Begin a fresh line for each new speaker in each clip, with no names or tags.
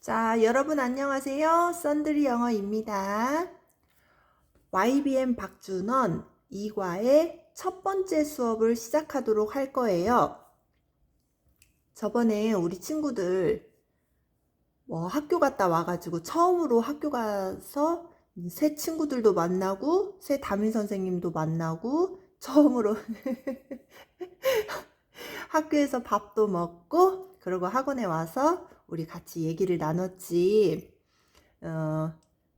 자, 여러분 안녕하세요. 썬드리 영어입니다. YBM 박준원 2과의 첫 번째 수업을 시작하도록 할 거예요. 저번에 우리 친구들 학교 갔다 와가지고 처음으로 학교 가서 새 친구들도 만나고 새 담임 선생님도 만나고 처음으로 학교에서 밥도 먹고 그리고 학원에 와서 우리 같이 얘기를 나눴지.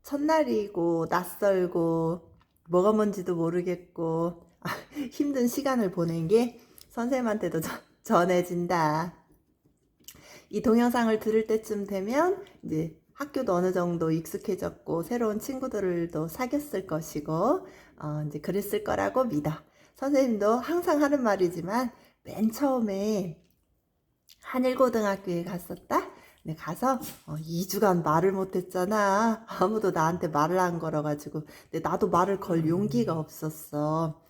첫날이고 낯설고 뭐가 뭔지도 모르겠고 힘든 시간을 보낸 게 선생님한테도 전해진다. 이 동영상을 들을 때쯤 되면 이제 학교도 어느 정도 익숙해졌고 새로운 친구들도 사귀었을 것이고 이제 그랬을 거라고 믿어. 선생님도 항상 하는 말이지만 맨 처음에 한일고등학교에 갔었다? 근데 가서 2주간 말을 못했잖아. 아무도 나한테 말을 안 걸어가지고. 근데 나도 말을 걸 용기가 없었어.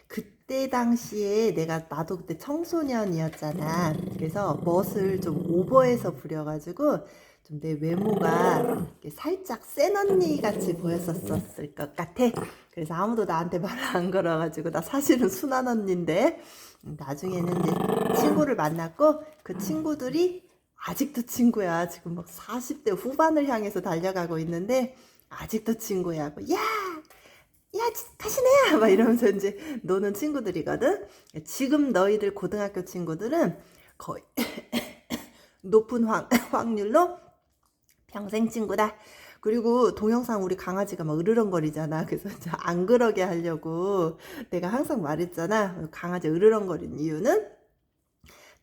그때 당시에 나도 그때 청소년이었잖아. 그래서 멋을 좀 오버해서 부려가지고 좀 내 외모가 살짝 센 언니 같이 보였었을 것 같아. 그래서 아무도 나한테 말을 안 걸어가지고 나 사실은 순한 언니인데 나중에는 이제 친구를 만났고 그 친구들이 아직도 친구야. 지금 막 40대 후반을 향해서 달려가고 있는데 아직도 친구야. 야! 야, 다시네야! 막 이러면서 이제 노는 친구들이거든. 지금 너희들 고등학교 친구들은 거의 높은 확률로 평생 친구다. 그리고 동영상 우리 강아지가 막 으르렁거리잖아. 그래서 안 그러게 하려고 내가 항상 말했잖아. 강아지 으르렁거리는 이유는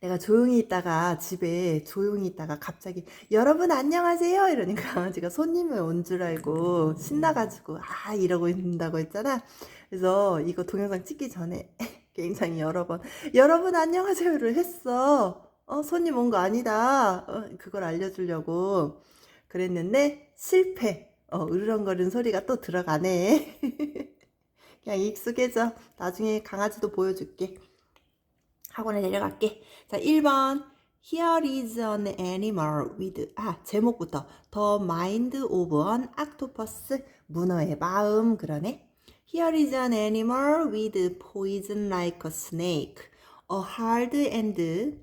내가 조용히 있다가 집에 조용히 있다가 갑자기 여러분 안녕하세요 이러니까 강아지가 손님이 온 줄 알고 신나가지고 이러고 있는다고 했잖아. 그래서 이거 동영상 찍기 전에 굉장히 여러 번 여러분 안녕하세요를 했어. 손님 온 거 아니다. 그걸 알려주려고 그랬는데 실패. 으르렁거리는 소리가 또 들어가네. 그냥 익숙해져. 나중에 강아지도 보여줄게. 학원에 내려갈게. 자, 1번. Here is an animal with, 제목부터. The mind of an octopus. 문어의 마음. 그러네. Here is an animal with poison like a snake. A hard and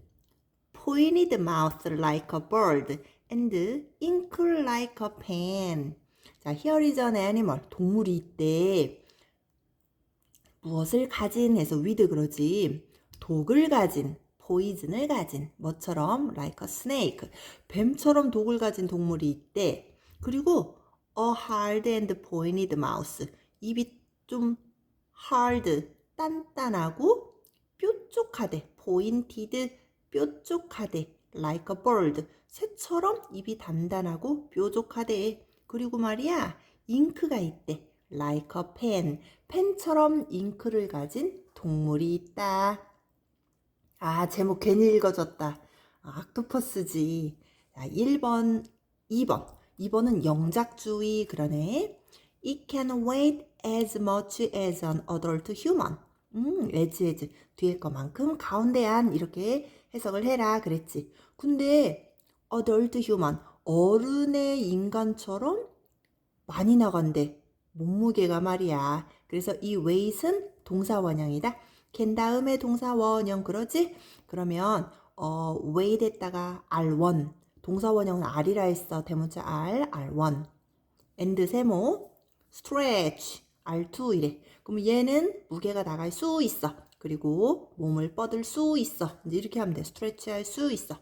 pointed mouth like a bird. And ink like a pen. 자, here is an animal. 동물이 있대. 무엇을 가진 해서 with 그러지. 독을 가진, 포이즌을 가진, 뭐처럼 like a snake, 뱀처럼 독을 가진 동물이 있대. 그리고 a hard and pointed mouth, 입이 좀 hard, 단단하고 뾰족하대. pointed, 뾰족하대. like a bird, 새처럼 입이 단단하고 뾰족하대. 그리고 말이야, 잉크가 있대. like a pen, 펜처럼 잉크를 가진 동물이 있다. 제목 괜히 읽어줬다. 악토퍼스지. 자, 1번, 2번. 2번은 영작주의 그러네. It can weigh as much as an adult human. as 뒤에 거만큼 가운데 안 이렇게 해석을 해라 그랬지. 근데 adult human 어른의 인간처럼 많이 나간대. 몸무게가 말이야. 그래서 이 weight은 동사원형이다. can 다음에 동사원형 그러지? 그러면 weight에다가 R1 동사원형은 R이라 했어. 대문자 R, R1 and 세모 stretch R2 이래. 그럼 얘는 무게가 나갈 수 있어. 그리고 몸을 뻗을 수 있어. 이제 이렇게 하면 돼. stretch 할 수 있어.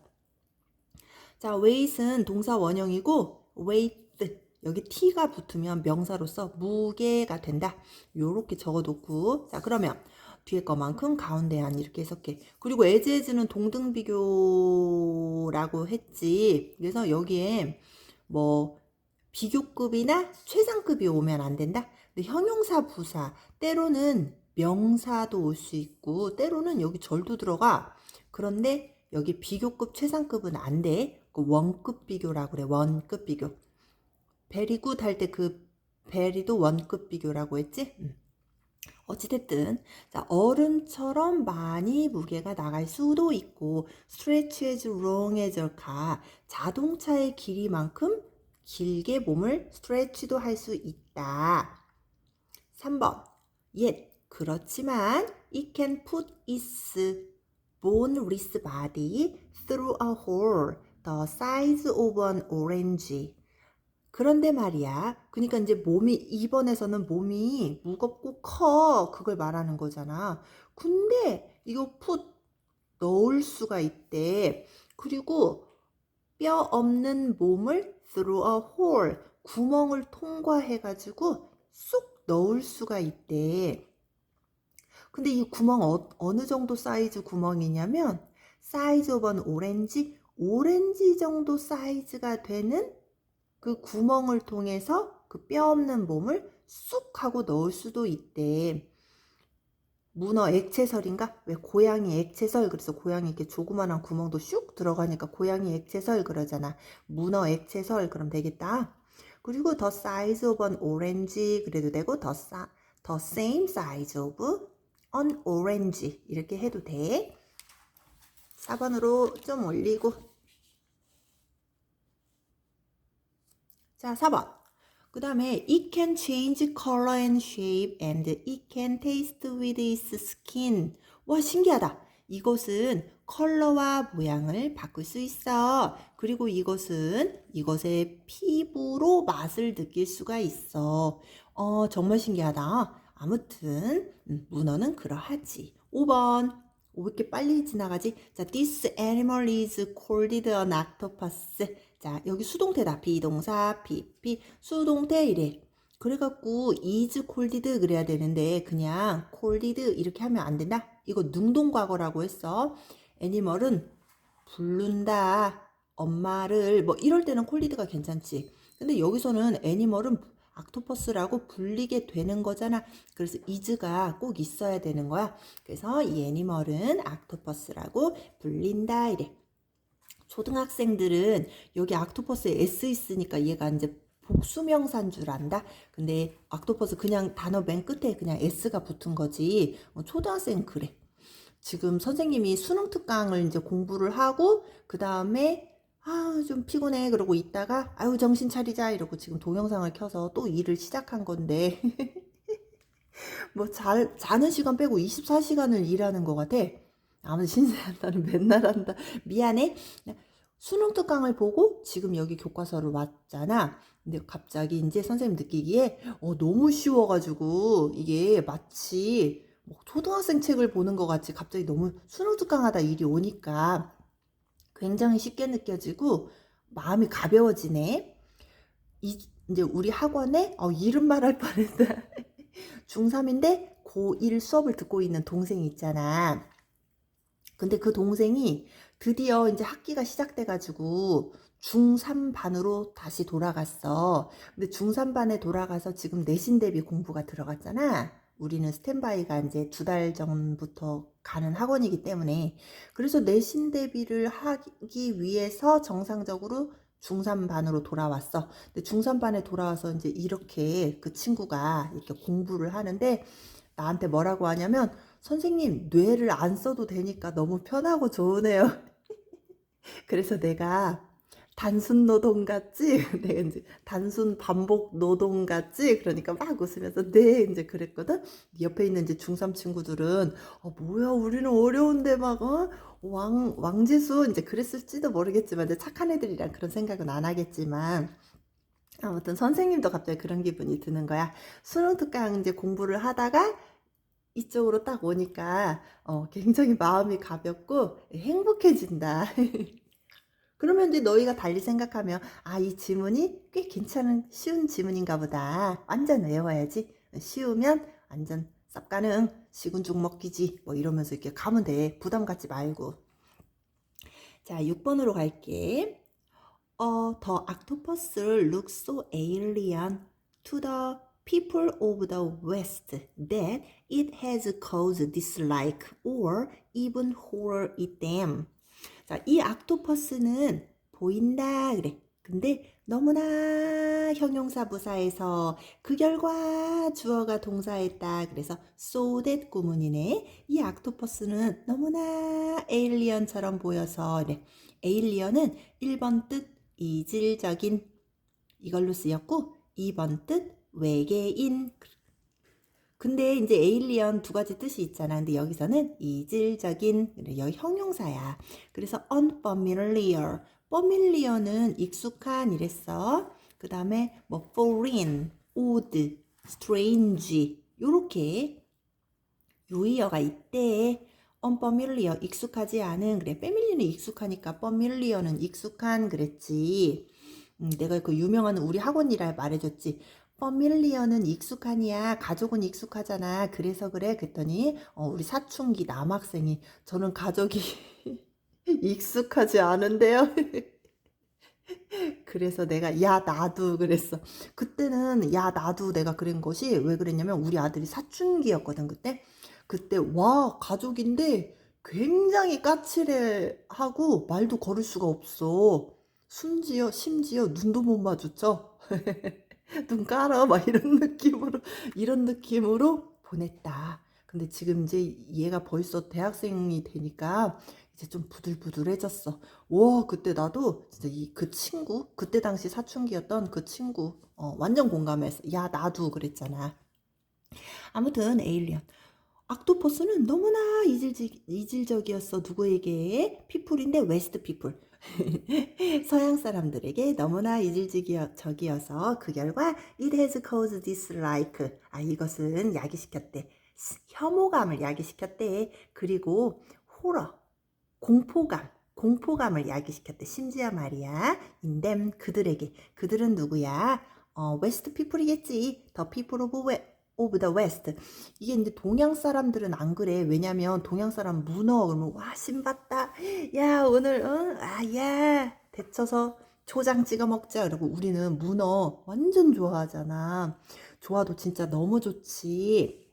자, weight은 동사원형이고 weight 여기 t가 붙으면 명사로서 무게가 된다. 요렇게 적어놓고 자 그러면 뒤에 거만큼 가운데 안 이렇게 해석해. 그리고 as는 동등비교라고 했지. 그래서 여기에 뭐 비교급이나 최상급이 오면 안 된다. 근데 형용사 부사 때로는 명사도 올 수 있고 때로는 여기 절도 들어가. 그런데 여기 비교급 최상급은 안 돼. 그 원급 비교라고 그래. 원급 비교. 베리굿 할 때 그 베리도 원급 비교라고 했지? 어찌됐든 자, 얼음처럼 많이 무게가 나갈 수도 있고 stretch as long as a car 자동차의 길이만큼 길게 몸을 스트레치도 할 수 있다. 3번 yet 그렇지만 it can put its boneless body through a hole the size of an orange. 그런데 말이야. 그러니까 이제 몸이 2번에서는 몸이 무겁고 커. 그걸 말하는 거잖아. 근데 이거 풋 넣을 수가 있대. 그리고 뼈 없는 몸을 through a hole 구멍을 통과해 가지고 쑥 넣을 수가 있대. 근데 이 구멍 어느 정도 사이즈 구멍이냐면 사이즈 오브 an 오렌지 정도 사이즈가 되는 그 구멍을 통해서 그 뼈 없는 몸을 쑥 하고 넣을 수도 있대. 문어 액체설인가? 왜 고양이 액체설 그래서 고양이 이렇게 조그만한 구멍도 쑥 들어가니까 고양이 액체설 그러잖아. 문어 액체설 그럼 되겠다. 그리고 the size of an orange 그래도 되고 the same size of an orange 이렇게 해도 돼. 4번으로 좀 올리고 자, 4번. 그 다음에 it can change color and shape and it can taste with its skin. 와, 신기하다. 이것은 컬러와 모양을 바꿀 수 있어. 그리고 이것의 피부로 맛을 느낄 수가 있어. 정말 신기하다. 아무튼 문어는 그러하지. 5번. 왜 이렇게 빨리 지나가지? 자, this animal is called an octopus. 자, 여기 수동태다. 비동사, 수동태 이래. 그래갖고 is cold 그래야 되는데 그냥 cold 이렇게 하면 안 된다. 이거 능동과거라고 했어. 애니멀은 부른다. 엄마를 뭐 이럴 때는 cold가 괜찮지. 근데 여기서는 애니멀은 악토퍼스라고 불리게 되는 거잖아. 그래서 is가 꼭 있어야 되는 거야. 그래서 이 애니멀은 악토퍼스라고 불린다 이래. 초등학생들은 여기 악토퍼스에 S 있으니까 얘가 이제 복수명사인 줄 안다. 근데 악토퍼스 그냥 단어 맨 끝에 그냥 S가 붙은 거지. 초등학생은 그래. 지금 선생님이 수능 특강을 이제 공부를 하고 그 다음에 좀 피곤해 그러고 있다가 아유 정신 차리자 이러고 지금 동영상을 켜서 또 일을 시작한 건데 뭐 자는 시간 빼고 24시간을 일하는 것 같아. 아무튼 신세한다는 맨날 한다. 미안해. 수능 특강을 보고 지금 여기 교과서를 왔잖아. 근데 갑자기 이제 선생님 느끼기에 너무 쉬워가지고 이게 마치 뭐 초등학생 책을 보는 것 같이 갑자기 너무 수능 특강하다 일이 오니까 굉장히 쉽게 느껴지고 마음이 가벼워지네. 이제 우리 학원에 이름 말할 뻔했다. 중3인데 고1 수업을 듣고 있는 동생이 있잖아. 근데 그 동생이 드디어 이제 학기가 시작돼가지고 중3반으로 다시 돌아갔어. 근데 중3반에 돌아가서 지금 내신 대비 공부가 들어갔잖아. 우리는 스탠바이가 이제 2달 전부터 가는 학원이기 때문에. 그래서 내신 대비를 하기 위해서 정상적으로 중3반으로 돌아왔어. 근데 중3반에 돌아와서 이제 이렇게 그 친구가 이렇게 공부를 하는데 나한테 뭐라고 하냐면 선생님 뇌를 안 써도 되니까 너무 편하고 좋으네요. 그래서 내가 단순 노동 같지? 내가 이제 단순 반복 노동 같지? 그러니까 막 웃으면서 네 이제 그랬거든. 옆에 있는 이제 중3 친구들은 뭐야 우리는 어려운데 막 왕재수 이제 그랬을지도 모르겠지만 이제 착한 애들이랑 그런 생각은 안 하겠지만 아무튼 선생님도 갑자기 그런 기분이 드는 거야. 수능 특강 이제 공부를 하다가 이쪽으로 딱 오니까 굉장히 마음이 가볍고 행복해진다. 그러면 이제 너희가 달리 생각하면 이 지문이 꽤 괜찮은 쉬운 지문인가 보다. 완전 외워야지. 쉬우면 완전 쌉 가능. 시군죽 먹기지. 뭐 이러면서 이렇게 가면 돼. 부담 갖지 말고. 자, 6번으로 갈게. The octopus looks so alien to the people of the West that it has caused dislike or even horror in them. 자, 이 악토퍼스는 보인다 그래. 근데 너무나 형용사 부사에서 그 결과 주어가 동사했다. 그래서 so that 구문이네. 이 옥토퍼스는 너무나 에일리언처럼 보여서 네. 에일리언은 1번 뜻 이질적인 이걸로 쓰였고 2번 뜻 외계인. 근데 이제 에일리언 두 가지 뜻이 있잖아. 근데 여기서는 이질적인 여기 형용사야. 그래서 unfamiliar, familiar는 익숙한 이랬어. 그 다음에 뭐 foreign, odd, strange 요렇게 요이어가 있대. unfamiliar 익숙하지 않은. 그래 family는 익숙하니까 familiar는 익숙한 그랬지. 내가 그 유명한 우리 학원 일할 말해줬지. familiar는 익숙하니야. 가족은 익숙하잖아. 그래서 그래. 그랬더니 우리 사춘기 남학생이 저는 가족이 익숙하지 않은데요. 그래서 내가 야 나도 그랬어. 그때는 야 나도 내가 그런 것이 왜 그랬냐면 우리 아들이 사춘기였거든 그때. 그때 와 가족인데 굉장히 까칠해하고 말도 걸을 수가 없어. 심지어 눈도 못 마주쳐. 눈 깔아 막 이런 느낌으로 보냈다. 근데 지금 이제 얘가 벌써 대학생이 되니까 이제 좀 부들부들해졌어. 와 그때 나도 진짜 그 친구 그때 당시 사춘기였던 그 친구 완전 공감했어. 야 나도 그랬잖아. 아무튼 에일리언 옥토퍼스는 너무나 이질적이었어. 누구에게? 피플인데 웨스트 피플. 서양 사람들에게 너무나 이질적이어서 그 결과 it has caused dislike. 이것은 야기시켰대. 혐오감을 야기시켰대. 그리고 호러, 공포감을 야기시켰대. 심지어 말이야. 인댐 그들에게. 그들은 누구야? 웨스트 피플이겠지. 더 피플 오브 더 웨스트. 이게 이제 동양 사람들은 안 그래. 왜냐면 동양 사람 문어 그러면 와 신봤다. 야 오늘 야 데쳐서 초장 찍어 먹자. 그리고 우리는 문어 완전 좋아하잖아. 좋아도 진짜 너무 좋지.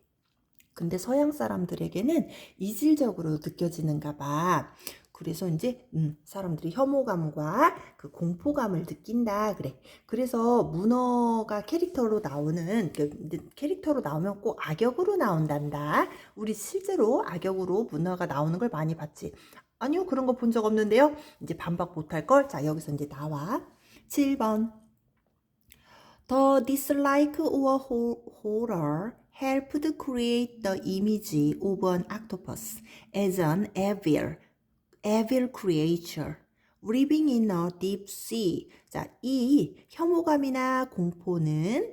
근데 서양 사람들에게는 이질적으로 느껴지는가 봐. 그래서 이제 사람들이 혐오감과 그 공포감을 느낀다 그래. 그래서 문어가 캐릭터로 나오는 캐릭터로 나오면 꼭 악역으로 나온단다. 우리 실제로 악역으로 문어가 나오는 걸 많이 봤지. 아니요 그런 거 본 적 없는데요. 이제 반박 못할 걸. 자 여기서 이제 나와. 7번 The dislike or horror helped create the image of an octopus as an evil creature living in a deep sea. 자, 이 혐오감이나 공포는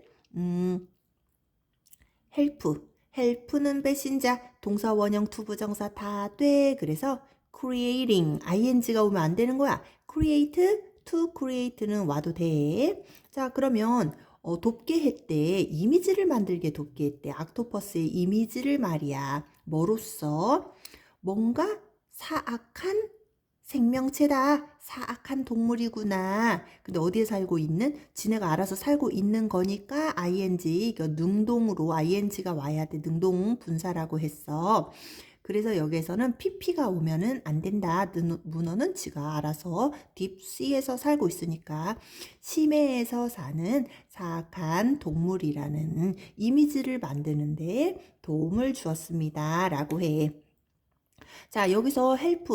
help는 배신자, 동사 원형 투부정사 다 돼. 그래서 creating ing가 오면 안 되는 거야. create, to create는 와도 돼. 자, 그러면 돕게 했대. 이미지를 만들게 돕게 했대. 옥토퍼스의 이미지를 말이야. 뭐로써? 뭔가 사악한 생명체다. 사악한 동물이구나. 근데 어디에 살고 있는? 지네가 알아서 살고 있는 거니까 ing, 능동으로 ing가 와야 돼. 능동 분사라고 했어. 그래서 여기에서는 pp가 오면은 안 된다. 문어는 지가 알아서 딥시에서 살고 있으니까 심해에서 사는 사악한 동물이라는 이미지를 만드는데 도움을 주었습니다. 라고 해. 자, 여기서 help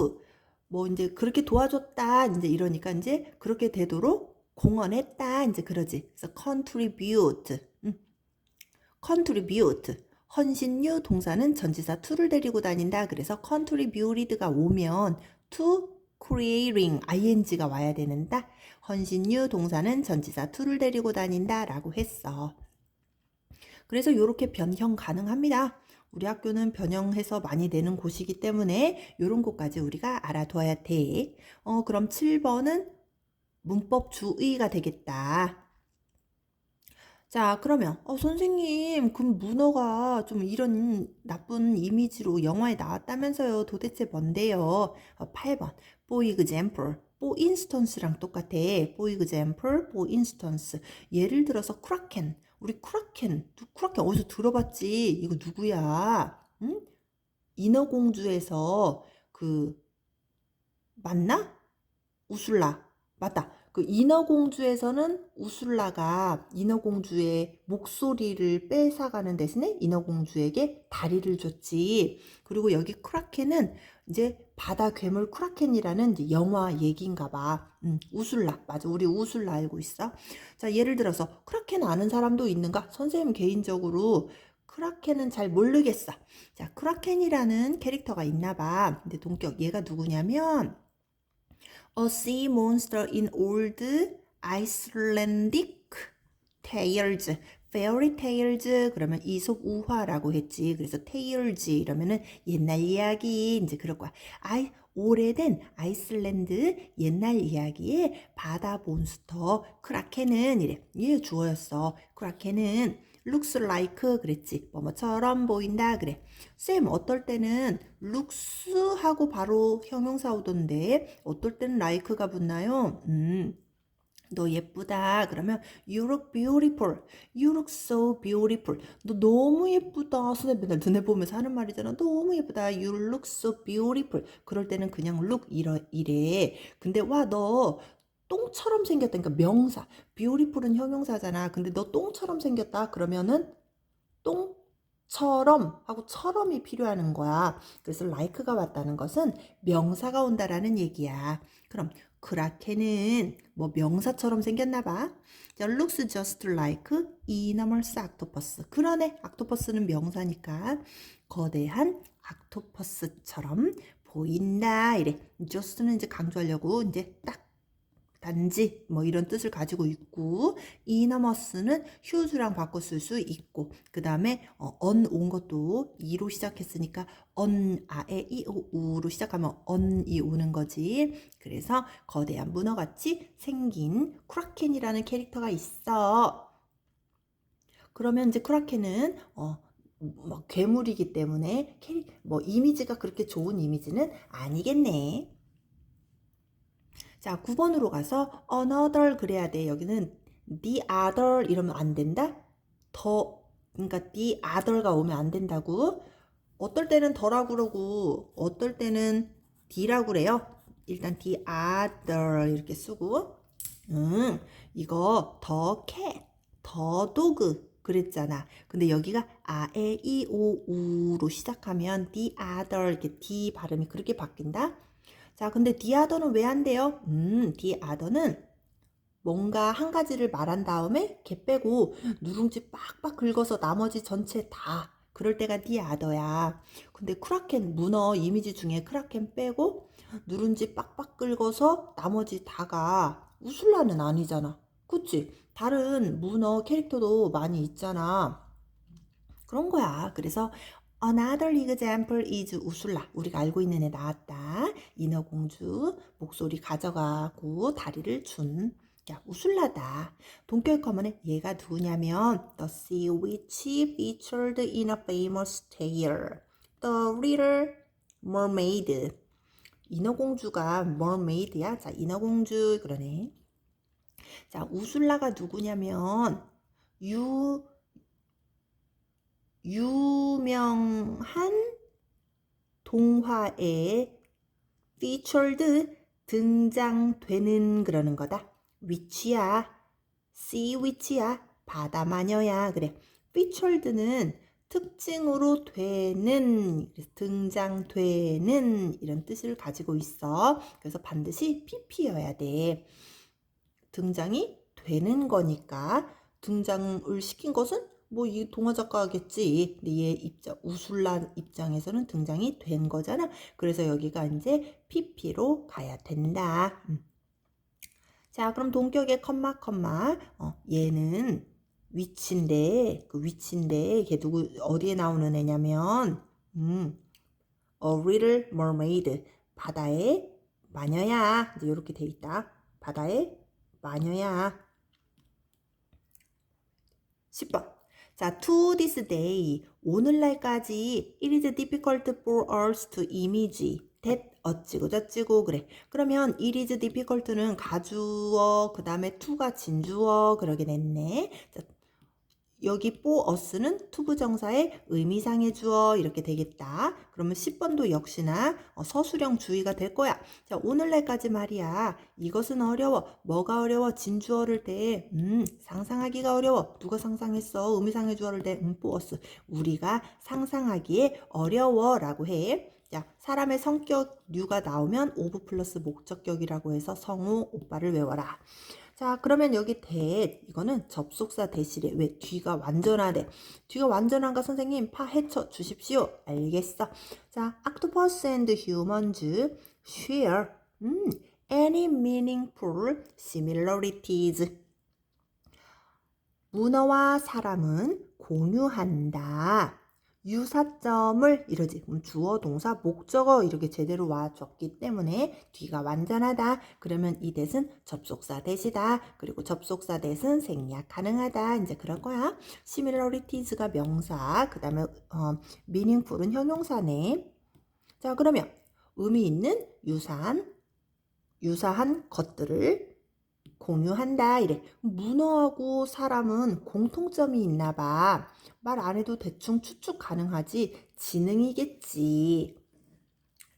뭐 이제 그렇게 도와줬다 이제 이러니까 이제 그렇게 되도록 공헌했다 이제 그러지. 그래서 contribute 헌신유 동사는 전치사 to를 데리고 다닌다. 그래서 contributed가 오면 to creating ing가 와야 되는다. 헌신유 동사는 전치사 to를 데리고 다닌다 라고 했어. 그래서 이렇게 변형 가능합니다. 우리 학교는 변형해서 많이 내는 곳이기 때문에 이런 것까지 우리가 알아둬야 돼. 그럼 7번은 문법 주의가 되겠다. 자, 그러면 선생님, 그럼 문어가 좀 이런 나쁜 이미지로 영화에 나왔다면서요. 도대체 뭔데요? 8번, for example, for instance랑 똑같아. for example, for instance. 예를 들어서 크라켄. 우리 크라켄 어디서 들어봤지? 이거 누구야? 응? 인어공주에서 그 맞나? 우술라. 맞다. 그 인어공주에서는 우술라가 인어공주의 목소리를 뺏어가는 대신에 인어공주에게 다리를 줬지. 그리고 여기 크라켄은 이제 바다 괴물 크라켄이라는 이제 영화 얘기인가 봐. 우술라. 맞아. 우리 우술라 알고 있어. 자, 예를 들어서 크라켄 아는 사람도 있는가? 선생님 개인적으로 크라켄은 잘 모르겠어. 자, 크라켄이라는 캐릭터가 있나 봐. 근데 동격 얘가 누구냐면 A sea monster in old Icelandic tales. fairy tales 그러면 이솝 우화라고 했지. 그래서 tales 이러면은 옛날 이야기 이제 그럴 거야. 오래된 아이슬란드 옛날 이야기의 바다 몬스터 크라켄은 이래. 얘 주어였어. 크라켄은 looks like 그랬지. 뭐뭐처럼 보인다 그래. 쌤 어떨 때는 looks 하고 바로 형용사 오던데 어떨 때는 like가 붙나요? 너 예쁘다. 그러면 you look beautiful. You look so beautiful. 너 너무 예쁘다. 선생님 맨날 눈에 보면서 하는 말이잖아. 너무 예쁘다. You look so beautiful. 그럴 때는 그냥 look 이래. 근데 와, 너 똥처럼 생겼다. 그러니까 명사. beautiful은 형용사잖아. 근데 너 똥처럼 생겼다. 그러면은 똥처럼 하고 처럼이 필요하는 거야. 그래서 like가 왔다는 것은 명사가 온다라는 얘기야. 그럼 크라켄은 뭐 명사처럼 생겼나 봐. 자, looks just like enormous octopus. 그러네. octopus는 명사니까 거대한 octopus처럼 보인다. 이래. just는 이제 강조하려고 이제 딱 단지 뭐 이런 뜻을 가지고 있고 enormous는 huge랑 바꿔 쓸 수 있고 그 다음에 on 온 것도 이로 시작했으니까 on 아에 이오 우로 시작하면 on이 오는 거지. 그래서 거대한 문어같이 생긴 크라켄이라는 캐릭터가 있어. 그러면 이제 크라켄은 뭐 괴물이기 때문에 뭐 이미지가 그렇게 좋은 이미지는 아니겠네. 자, 9번으로 가서 another 그래야 돼. 여기는 the other 이러면 안 된다. 그러니까 the other가 오면 안 된다고. 어떨 때는 더라고 그러고 어떨 때는 the라고 그래요. 일단 the other 이렇게 쓰고 이거 the cat, the dog 그랬잖아. 근데 여기가 아에 이오 우로 시작하면 the other 이렇게 d 발음이 그렇게 바뀐다. 자, 근데 디아더는 왜 안 돼요? 디아더는 뭔가 한 가지를 말한 다음에 걔 빼고 누룽지 빡빡 긁어서 나머지 전체 다 그럴 때가 디아더야. 근데 크라켄 문어 이미지 중에 크라켄 빼고 누룽지 빡빡 긁어서 나머지 다가 우슬라는 아니잖아. 그치? 다른 문어 캐릭터도 많이 있잖아. 그런 거야. 그래서 Another example is 우술라. 우리가 알고 있는 애 나왔다. 인어공주 목소리 가져가고 다리를 준. 야, 우술라다. 동격 커먼에 얘가 누구냐면 The sea witch featured in a famous tale. The Little Mermaid. 인어공주가 mermaid야. 자, 인어공주 그러네. 자, 우술라가 누구냐면 유명한 동화에 featured 등장되는 그러는 거다. 위치야, sea witch야, 바다 마녀야. 그래. featured는 특징으로 되는, 등장되는 이런 뜻을 가지고 있어. 그래서 반드시 pp여야 돼. 등장이 되는 거니까 등장을 시킨 것은 뭐 이 동화 작가겠지. 근데 얘 입장 우술라 입장에서는 등장이 된 거잖아. 그래서 여기가 이제 pp로 가야 된다. 자, 그럼 동격의 컴마 얘는 위치인데 그 위치인데 걔 누구 어디에 나오는 애냐면 A Little Mermaid 바다의 마녀야. 이제 이렇게 돼 있다. 바다의 마녀야. 10번. 자, to this day, 오늘날까지 it is difficult for us to imagine that 어찌고 저찌고 그래. 그러면 it is difficult는 가주어, 그 다음에 to가 진주어 그러게 됐네. 자, 여기 보어스는 투부정사의 의미상의 주어 이렇게 되겠다. 그러면 10번도 역시나 서술형 주의가 될 거야. 자, 오늘날까지 말이야. 이것은 어려워. 뭐가 어려워? 진주어를 대. 상상하기가 어려워. 누가 상상했어? 의미상의 주어를 대. 보어스. 우리가 상상하기에 어려워라고 해. 자, 사람의 성격류가 나오면 오브 플러스 목적격이라고 해서 성우 오빠를 외워라. 자, 그러면 여기 이거는 접속사 대시래. 왜? 뒤가 완전하대. 뒤가 완전한가 선생님? 파헤쳐 주십시오. 알겠어. 자, octopus and humans share any meaningful similarities. 문어와 사람은 공유한다. 유사점을 이러지. 그럼 주어, 동사, 목적어 이렇게 제대로 와줬기 때문에 뒤가 완전하다. 그러면 이 대은 접속사 대시다. 그리고 접속사 대은 생략 가능하다. 이제 그럴 거야. Similarieties가 명사, 그 다음에 meaningful은 형용사네. 자, 그러면 의미 있는 유사한 것들을 공유한다 이래. 문어하고 사람은 공통점이 있나 봐. 말 안 해도 대충 추측 가능하지. 지능이겠지.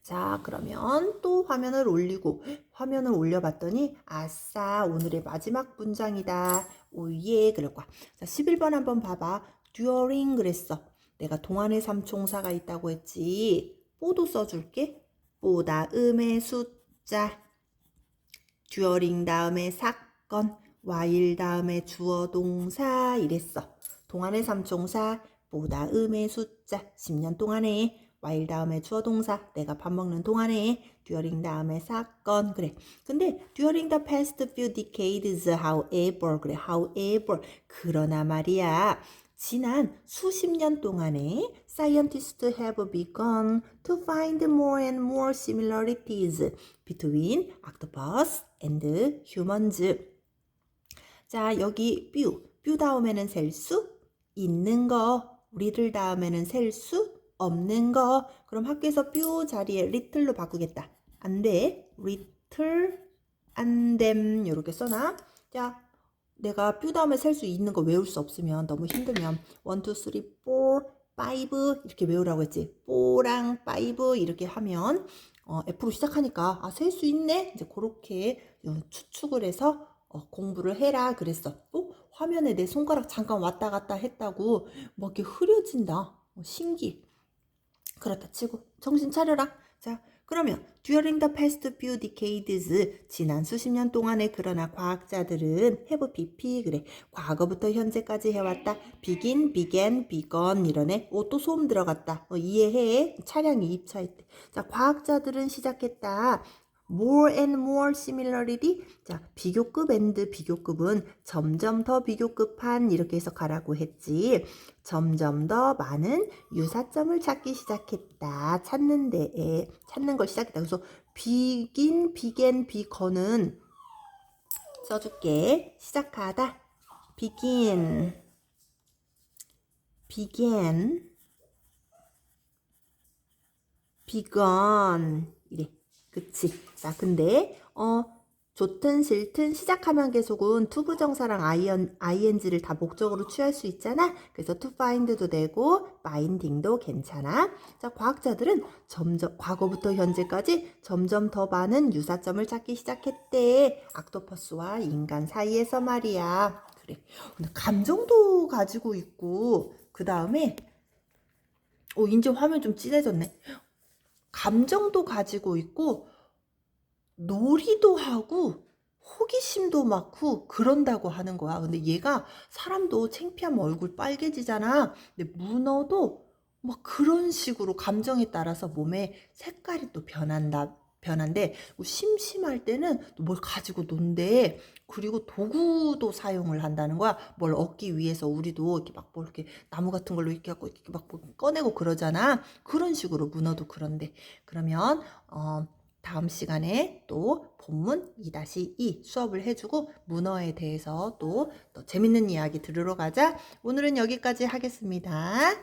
자, 그러면 또 화면을 올려봤더니 아싸, 오늘의 마지막 문장이다. 오예, 그럴 거야. 자, 11번 한번 봐봐. during 그랬어. 내가 동안의 삼총사가 있다고 했지. 뽀도 써줄게. 뽀 다음에 숫자, during 다음에 사건, while 다음에 주어 동사 이랬어. 동안의 삼총사, 뽀 다음에 숫자, 10년 동안에, while 다음에 주어 동사, 내가 밥 먹는 동안에, during 다음에 사건, 그래. 근데 during the past few decades, however, 그래, however, 그러나 말이야. 지난 수십 년 동안에 scientists have begun to find more and more similarities between octopus and humans. 자, 여기 뷰 다음에는 셀 수 있는 거, 우리들 다음에는 셀 수 없는 거. 그럼 학교에서 뷰 자리에 little로 바꾸겠다. 안 돼. little, 안 됨. 이렇게 써놔. 자, 내가 뷰 다음에 셀 수 있는 거 외울 수 없으면 너무 힘들면 1, 2, 3, 4, 5 이렇게 외우라고 했지. 4랑 5 이렇게 하면 F로 시작하니까 아, 셀 수 있네. 이제 그렇게 추측을 해서 공부를 해라 그랬어. 화면에 내 손가락 잠깐 왔다 갔다 했다고 뭐 이렇게 흐려진다. 신기. 그렇다 치고 정신 차려라. 자, 그러면 during the past few decades, 지난 수십 년 동안에 그러나 과학자들은 have BP 그래. 과거부터 현재까지 해왔다. begin, began, begun 이러네. 또 소음 들어갔다. 이해해. 차량이 입차했대. 자, 과학자들은 시작했다. more and more similarity. 자, 비교급 and 비교급은 점점 더 비교급한 이렇게 해석하라고 했지. 점점 더 많은 유사점을 찾기 시작했다. 찾는 걸 시작했다. 그래서 begin, began, begun은 써줄게. 시작하다. begin, began, begun 이래. 그치. 자, 근데 좋든 싫든 시작하면 계속은 투부정사랑 ing를 다 목적으로 취할 수 있잖아. 그래서 to find도 되고 finding도 괜찮아. 자, 과학자들은 점점 과거부터 현재까지 점점 더 많은 유사점을 찾기 시작했대. 옥토퍼스와 인간 사이에서 말이야. 그래. 근데 감정도 가지고 있고 그 다음에 이제 화면 좀 진해졌네. 감정도 가지고 있고 놀이도 하고 호기심도 많고 그런다고 하는 거야. 근데 얘가 사람도 창피하면 얼굴 빨개지잖아. 근데 문어도 막 그런 식으로 감정에 따라서 몸의 색깔이 또 변한데 심심할 때는 뭘 가지고 논대. 그리고 도구도 사용을 한다는 거야. 뭘 얻기 위해서 우리도 이렇게 막 뭐 이렇게 나무 같은 걸로 이렇게 갖고 이렇게 막 꺼내고 그러잖아. 그런 식으로 문어도 그런데. 그러면 다음 시간에 또 본문 2-2 수업을 해주고 문어에 대해서 또 재밌는 이야기 들으러 가자. 오늘은 여기까지 하겠습니다.